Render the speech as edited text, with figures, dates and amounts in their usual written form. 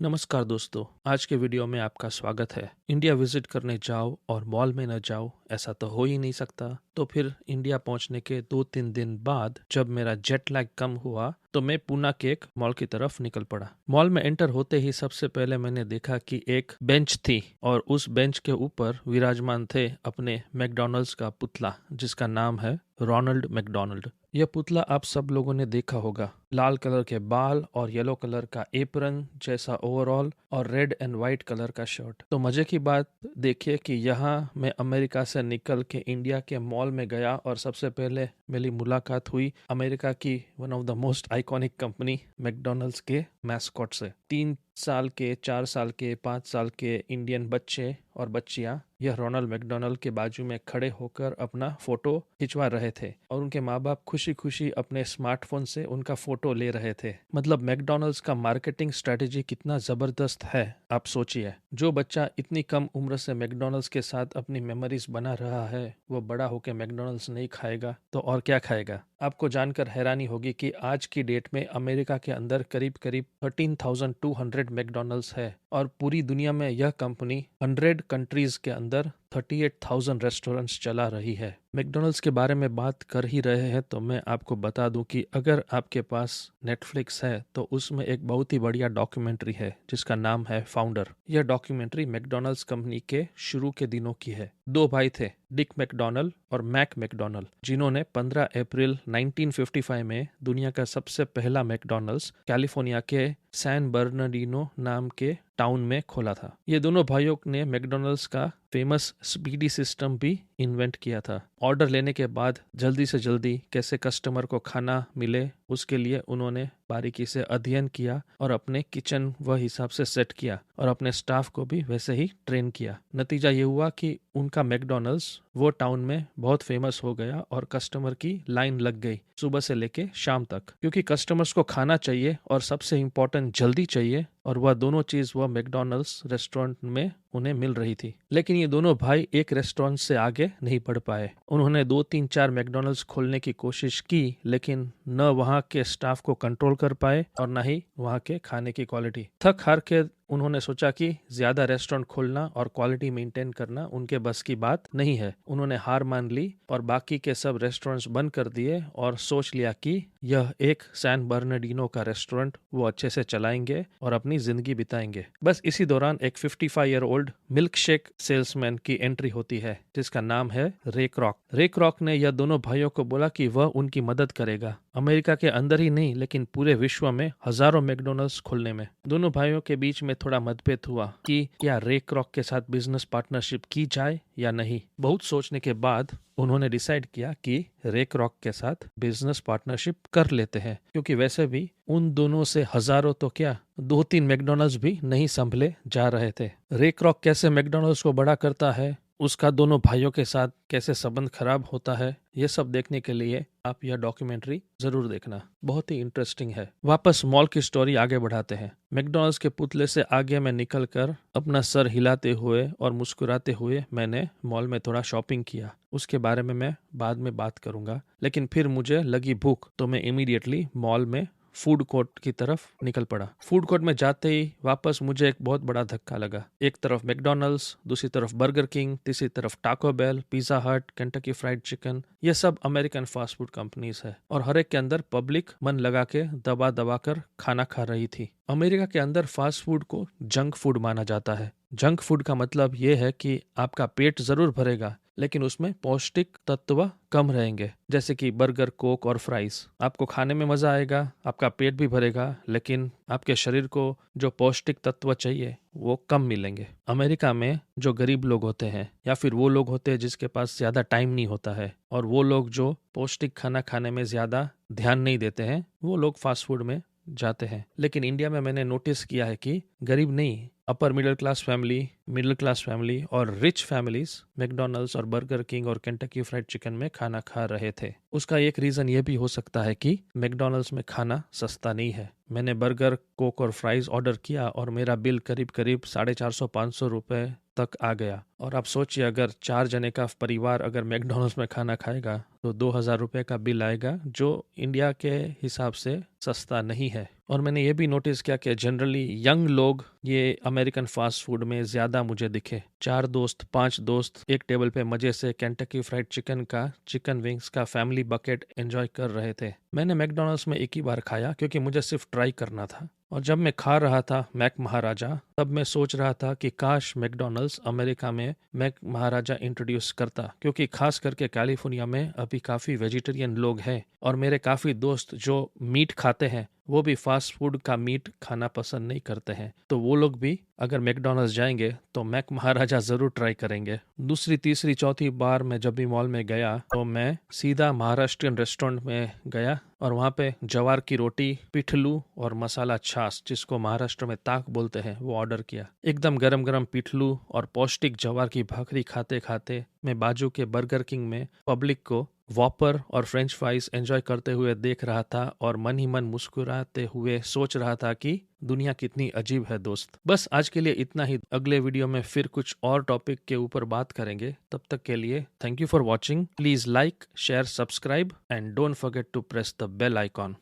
नमस्कार दोस्तों, आज के वीडियो में आपका स्वागत है। इंडिया विजिट करने जाओ और मॉल में न जाओ, ऐसा तो हो ही नहीं सकता। तो फिर इंडिया पहुंचने के 2-3 दिन बाद जब मेरा जेट लैग कम हुआ तो मैं पूना के एक मॉल की तरफ निकल पड़ा। मॉल में एंटर होते ही सबसे पहले मैंने देखा कि एक बेंच थी और उस बेंच के ऊपर विराजमान थे अपने मैकडॉनल्ड्स का पुतला, जिसका नाम है रोनाल्ड मैकडॉनल्ड। यह पुतला आप सब लोगों ने देखा होगा। लाल कलर के बाल और येलो कलर का एप्रन जैसा ओवरऑल और रेड एंड व्हाइट कलर का शर्ट। तो मजे की बात देखिए कि यहाँ मैं अमेरिका से निकल के इंडिया के मॉल में गया और सबसे पहले मेरी मुलाकात हुई अमेरिका की one of the most iconic company McDonald's के मैस्कॉट से। 3 साल के, 4 साल के, 5 साल के इंडियन बच्चे और बच्चियां यह रोनाल्ड मैकडॉनल्ड के बाजू में खड़े होकर अपना फोटो खिंचवा रहे थे और उनके माँ बाप खुशी खुशी अपने स्मार्टफोन से उनका फोटो ले रहे थे। मतलब मैकडॉनल्ड्स का मार्केटिंग स्ट्रेटेजी कितना जबरदस्त है, आप सोचिए। जो बच्चा इतनी कम उम्र से मैकडॉनल्ड्स के साथ अपनी मेमोरीज बना रहा है, वो बड़ा होकर मैकडॉनल्ड्स नहीं खाएगा तो और क्या खाएगा। आपको जानकर हैरानी होगी कि आज की डेट में अमेरिका के अंदर करीब करीब 13,200 मैकडॉनल्ड्स है और पूरी दुनिया में यह कंपनी 100 कंट्रीज के अंदर 38,000 रेस्टोरेंट्स चला रही है। मैकडॉनल्ड्स के बारे में बात कर ही रहे हैं तो मैं आपको बता दूं कि अगर आपके पास नेटफ्लिक्स है तो उसमें एक बहुत ही बढ़िया डॉक्यूमेंट्री है जिसका नाम है फाउंडर। यह डॉक्यूमेंट्री मैकडॉनल्ड्स कंपनी के शुरू के दिनों की है। 2 भाई थे, डिक मैकडॉनल्ड और मैक मैकडॉनल्ड, जिन्होंने 15 अप्रैल 1955 में दुनिया का सबसे पहला मैकडॉनल्ड्स कैलिफोर्निया के सैन बर्नार्डिनो नाम के टाउन में खोला था। ये दोनों भाइयों ने मैकडॉनल्ड्स का फेमस स्पीडी सिस्टम भी इन्वेंट किया था। ऑर्डर लेने के बाद जल्दी से जल्दी कैसे कस्टमर को खाना मिले, उसके लिए उन्होंने बारीकी से अध्ययन किया और अपने किचन वह हिसाब से सेट किया और अपने स्टाफ को भी वैसे ही ट्रेन किया। नतीजा ये हुआ कि उनका मैकडॉनल्ड्स वो टाउन में बहुत फेमस हो गया और कस्टमर की लाइन लग गई सुबह से लेके शाम तक, क्योंकि कस्टमर्स को खाना चाहिए और सबसे इम्पोर्टेंट जल्दी चाहिए, और वह दोनों चीज वह मैकडॉनल्ड्स रेस्टोरेंट में उन्हें मिल रही थी। लेकिन ये दोनों भाई एक रेस्टोरेंट से आगे नहीं बढ़ पाए। उन्होंने 2-3-4 मैकडॉनल्ड्स खोलने की कोशिश की, लेकिन न वहाँ के स्टाफ को कंट्रोल कर पाए और न ही वहाँ के खाने की क्वालिटी। थक हार के उन्होंने सोचा कि ज्यादा रेस्टोरेंट खोलना और क्वालिटी मेंटेन करना उनके बस की बात नहीं है। उन्होंने हार मान ली और बाकी के सब रेस्टोरेंट्स बंद कर दिए और सोच लिया कि यह एक सैन बर्नार्डिनो का रेस्टोरेंट वो अच्छे से चलाएंगे और अपनी जिंदगी बिताएंगे। बस इसी दौरान एक 55 year old milk shake salesman की एंट्री होती है जिसका नाम है रे क्रॉक। रे क्रॉक ने यह दोनों भाइयों को बोला कि वह उनकी मदद करेगा, अमेरिका के अंदर ही नहीं लेकिन पूरे विश्व में हजारों मैकडॉनल्ड्स खोलने में। दोनों भाइयों के बीच में थोड़ा मतभेद हुआ कि क्या रे क्रॉक के साथ बिजनेस पार्टनरशिप की जाए या नहीं। बहुत सोचने के बाद उन्होंने डिसाइड किया कि रे क्रॉक के साथ बिजनेस पार्टनरशिप कर लेते हैं, क्योंकि वैसे भी उन दोनों से हजारों तो क्या 2-3 मैकडॉनल्ड्स भी नहीं संभले जा रहे थे। रे क्रॉक कैसे मैकडॉनल्ड्स को बड़ा करता है, उसका दोनों भाइयों के साथ कैसे संबंध खराब होता है, ये सब देखने के लिए आप यह डॉक्यूमेंट्री जरूर देखना, बहुत ही इंटरेस्टिंग है। वापस मॉल की स्टोरी आगे बढ़ाते हैं। मैकडॉनल्ड्स के पुतले से आगे मैं निकलकर अपना सर हिलाते हुए और मुस्कुराते हुए मैंने मॉल में थोड़ा शॉपिंग किया। उसके बारे में मैं बाद में बात करूंगा, लेकिन फिर मुझे लगी भूख तो मैं इमीडिएटली मॉल में फूड कोर्ट की तरफ निकल पड़ा। फूड कोर्ट में जाते ही वापस मुझे एक बहुत बड़ा धक्का लगा। एक तरफ मैकडॉनल्ड्स, दूसरी तरफ बर्गर किंग, तीसरी तरफ टाको बेल, पिज्जा हट, केंटकी फ्राइड चिकन, ये सब अमेरिकन फास्ट फूड कंपनीज है और हर एक के अंदर पब्लिक मन लगा के दबा दबा कर खाना खा रही थी। अमेरिका के अंदर फास्ट फूड को जंक फूड माना जाता है। जंक फूड का मतलब ये है कि आपका पेट जरूर भरेगा लेकिन उसमें पौष्टिक तत्व कम रहेंगे, जैसे कि बर्गर, कोक और फ्राइज। आपको खाने में मजा आएगा, आपका पेट भी भरेगा, लेकिन आपके शरीर को जो पौष्टिक तत्व चाहिए वो कम मिलेंगे। अमेरिका में जो गरीब लोग होते हैं या फिर वो लोग होते हैं जिसके पास ज्यादा टाइम नहीं होता है और वो लोग जो पौष्टिक खाना खाने में ज्यादा ध्यान नहीं देते हैं, वो लोग फास्ट फूड में जाते हैं। लेकिन इंडिया में मैंने नोटिस किया है कि गरीब नहीं, अपर मिडिल क्लास फैमिली और रिच फैमिलीज मैकडॉनल्ड्स और बर्गर किंग और केंटकी फ्राइड चिकन में खाना खा रहे थे। उसका एक रीजन ये भी हो सकता है कि मैकडॉनल्ड्स में खाना सस्ता नहीं है। मैंने बर्गर, कोक और फ्राइज ऑर्डर किया और मेरा बिल करीब करीब 450-500 रुपए तक आ गया। और आप सोचिए, अगर 4 जने का परिवार अगर मैकडॉनल्ड्स में खाना खाएगा तो 2000 रुपये का बिल आएगा, जो इंडिया के हिसाब से सस्ता नहीं है। और मैंने ये भी नोटिस किया कि जनरली यंग लोग ये अमेरिकन फास्ट फूड में ज़्यादा मुझे दिखे। 4 दोस्त 5 दोस्त एक टेबल पे मज़े से केंटकी फ्राइड चिकन का, चिकन विंग्स का फैमिली बकेट एंजॉय कर रहे थे। मैंने मैकडॉनल्ड्स में एक ही बार खाया क्योंकि मुझे सिर्फ ट्राई करना था। और जब मैं खा रहा था मैक महाराजा, तब मैं सोच रहा था कि काश मैकडॉनल्ड्स अमेरिका में मैक महाराजा इंट्रोड्यूस करता, क्योंकि खास करके कैलिफोर्निया में अभी काफ़ी वेजिटेरियन लोग हैं और मेरे काफ़ी दोस्त जो मीट खाते हैं वो भी फास्ट फूड का मीट खाना पसंद नहीं करते हैं। तो वो लोग भी अगर मैकडॉनल्ड्स जाएंगे तो मैक महाराजा ज़रूर ट्राई करेंगे। दूसरी तीसरी चौथी बार मैं जब भी मॉल में गया तो मैं सीधा महाराष्ट्रियन रेस्टोरेंट में गया और वहाँ पे जवार की रोटी, पिठलू और मसाला छाछ, जिसको महाराष्ट्र में ताक बोलते हैं, वो ऑर्डर किया। एकदम गरम गरम पिठलू और पौष्टिक जवार की भाकरी खाते खाते मैं बाजू के बर्गर किंग में पब्लिक को वॉपर और फ्रेंच फ्राइज एंजॉय करते हुए देख रहा था और मन ही मन मुस्कुराते हुए सोच रहा था कि दुनिया कितनी अजीब है दोस्त। बस आज के लिए इतना ही। अगले वीडियो में फिर कुछ और टॉपिक के ऊपर बात करेंगे। तब तक के लिए thank you for watching. Please like, share, subscribe and don't forget to press the bell icon.